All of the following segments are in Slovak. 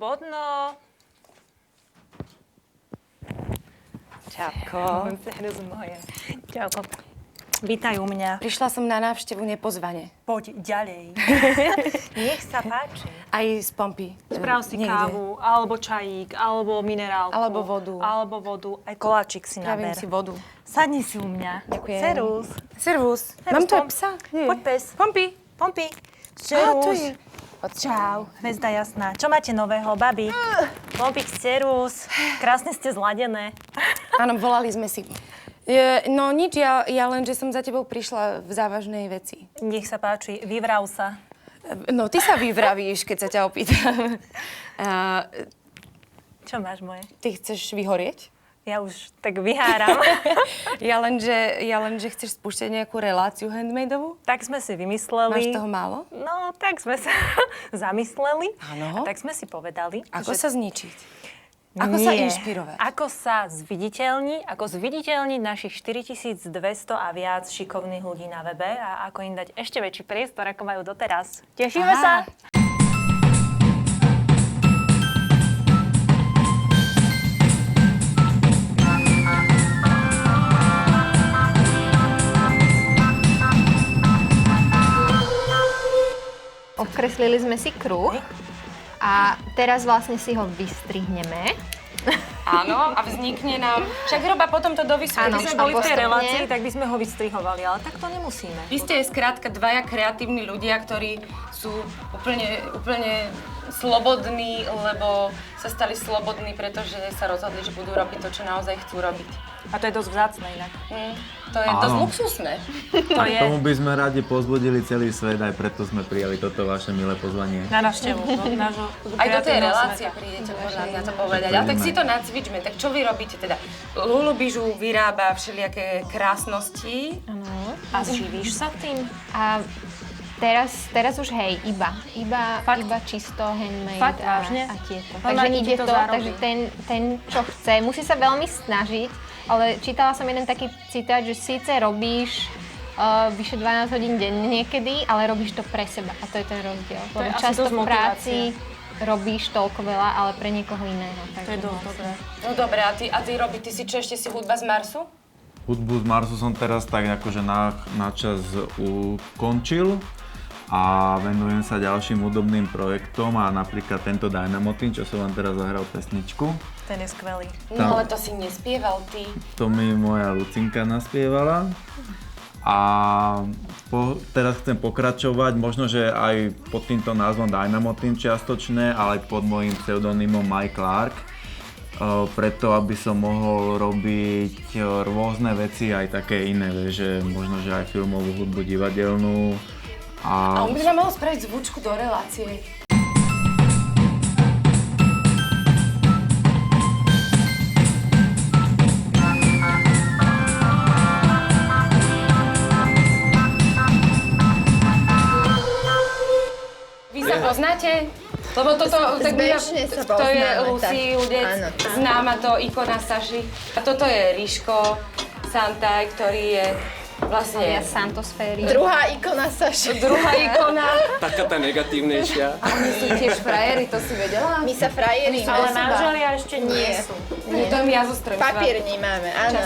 Bodno. Čauko. Čauko. Vítaj u mňa. Prišla som na návštevu nepozvane. Poď ďalej. Nech sa páči. Aj z pompy. Sprav si kávu, alebo čajík, alebo minerálku. Alebo vodu. Aj koláčik si naber. Spravím si vodu. Sadni si u mňa. Ďakujem. Servus. Mám tu aj psa? Poď pes. Pompy. Tu je. Čau, hvezda jasná. Čo máte nového, babi? Pompik, servus. Krásne ste zladené. Áno, volali sme si. No nič, ja len, že som za tebou prišla v závažnej veci. Nech sa páči, vyvrav sa. No, ty sa vyvravíš, keď sa ťa opýtam. Čo máš moje? Ty chceš vyhorieť? Ja už tak vyháram. Ja len, že chceš spúšťať nejakú reláciu handmadeovú? Tak sme si vymysleli. Máš toho málo? No, tak sme sa zamysleli. Áno. A tak sme si povedali, Ako že... sa zničiť? Ako sa inšpirovať? Ako sa zviditeľniť našich 4200 a viac šikovných ľudí na webe a ako im dať ešte väčší priestor, ako majú doteraz. Tešíme sa! Okreslili sme si kruh a teraz vlastne si ho vystrihneme. Áno, a vznikne nám... Však Roba potom to dovysvetlí. Keby sme boli v tej relácii, tak by sme ho vystrihovali, ale tak to nemusíme. Vy ste skrátka dvaja kreatívni ľudia, ktorí sú úplne slobodní, lebo sa stali slobodní, pretože sa rozhodli, že budú robiť to, čo naozaj chcú robiť. A to je dosť vzácne inak. To je dosť luxusné. To je Tomu by sme radi pozbudili celý svet, aj preto sme prijali toto vaše milé pozvanie. na návštevu. Aj do tej relácie prídete podľa mňa to povedať. Ale tak si to nacvičme. Tak čo vy robíte teda? Lulu Bižu vyrába všelijaké krásnosti. A živíš sa tým? A teraz už hej, iba čisto handmade Fakt, vážne? a tieto. Normálne Takže ide ti to to, zarobí. takže ten, čo chce, musí sa veľmi snažiť, ale čítala som jeden taký citát, že síce robíš vyše 12 hodín denne niekedy, ale robíš to pre seba a to je ten rozdiel. To je Lebo asi často dosť v práci motivácia. robíš toľko veľa, ale pre niekoho iného. To je dosť dobré. No dobré, a ty ty si čo, ešte si hudba z Marsu? Hudbu z Marsu som teraz tak akože na čas ukončil a venujem sa ďalším hudobným projektom a napríklad tento Dynamo Team, čo som vám teraz zahral pesničku. Ten je skvelý. No ale to si nespieval ty. To mi moja Lucinka naspievala. A teraz chcem pokračovať, možno, že aj pod týmto názvom Dynamo Team čiastočné, ale aj pod môjim pseudonymom Mike Clark. Preto, aby som mohol robiť rôzne veci, aj také iné, že možno, že aj filmovú hudbu, divadelnú. A on by nám mohol spraviť zvučku do relácie. Vy sa poznáte? Lebo toto, tak Zbežne sa to je poznáme, Lucy tak. Udec, Áno. známa to ikona Saši. A toto je Ríško Santaj, ktorý je vlastne Ja Santosféry. Druhá ikona Saši. druhá ikona. Taká tá negatívnejšia. Oni sú tiež frajeri, to si vedela? My sa frajeríme. Ale seba. manželia ešte nie sú. To je jazostrojstva. Papier nemáme, áno.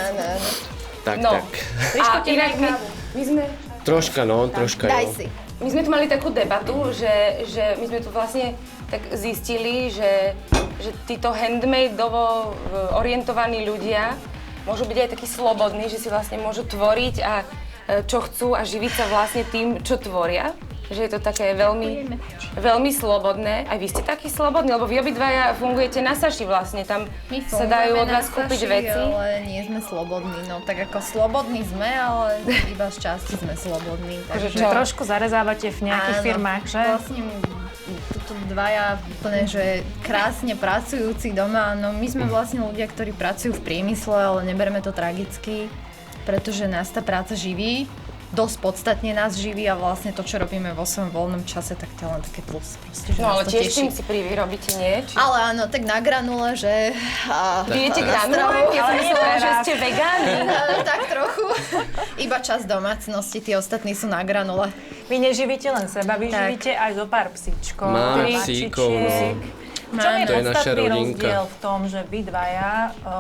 Tak, No. tak. A inak my sme... Troška, no, troška, Daj jo. si. My sme tu mali takú debatu, že my sme tu vlastne tak zistili, že títo handmade-ovo orientovaní ľudia môžu byť aj takí slobodní, že si vlastne môžu tvoriť a čo chcú a živiť sa vlastne tým, čo tvoria. Že je to také veľmi slobodné. Aj vy ste takí slobodní, lebo vy obidvaja fungujete na Saši vlastne. Tam My sa dajú od vás fungujeme na kúpiť Saši, veci. ale nie sme slobodní. No tak ako slobodní sme, ale iba z časti sme slobodní. Takže Čo? Trošku zarezávate v nejakých firmách, že? Vlastne tuto dvaja úplne, že krásne pracujúci doma. No my sme vlastne ľudia, ktorí pracujú v priemysle, ale nebereme to tragicky, pretože nás tá práca živí. Dosť podstatne nás živí a vlastne to, čo robíme vo svojom voľnom čase, tak to je len také plus. Proste, že No ale nás to tiež teší. tým si privyrobíte, nie? Ale áno, tak na granule, že... Vy jete granule? Ja som myslela, že ste vegáni. Tak trochu. Iba časť domácnosti, tí ostatní sú na granule. Vy neživíte len seba, vy živíte aj zo pár psíčkov. Máme mačičiek. psíkov, no. V čom je To je naša podstatný rodinka. rozdiel v tom, že vy dvaja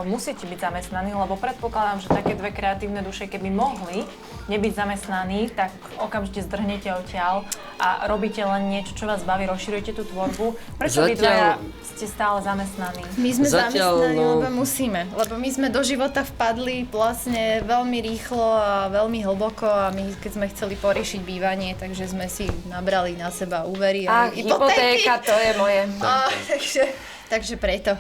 musíte byť zamestnaní, lebo predpokladám, že také dve kreatívne duše, keby mohli nebyť zamestnaní, tak okamžite zdrhnete odtiaľ a robíte len niečo, čo vás baví, rozširujete tú tvorbu. Prečo vy dvaja ste stále zamestnaní? My sme Zatiaľ, zamestnaní, no- lebo musíme. Lebo my sme do života vpadli vlastne veľmi rýchlo a veľmi hlboko a my keď sme chceli poriešiť bývanie, takže sme si nabrali na seba úvery a hypotéky. Hypotéka, to je moje. Takže preto.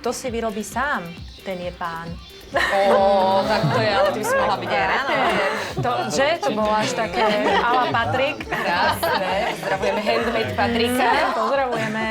Kto si vyrobí sám, ten je pán. Tak to je, ale ty by si mohla byť aj ráno. To bolo až také ala Patrik. Krásne. Zdravujeme handmade Patrika. Pozdravujeme.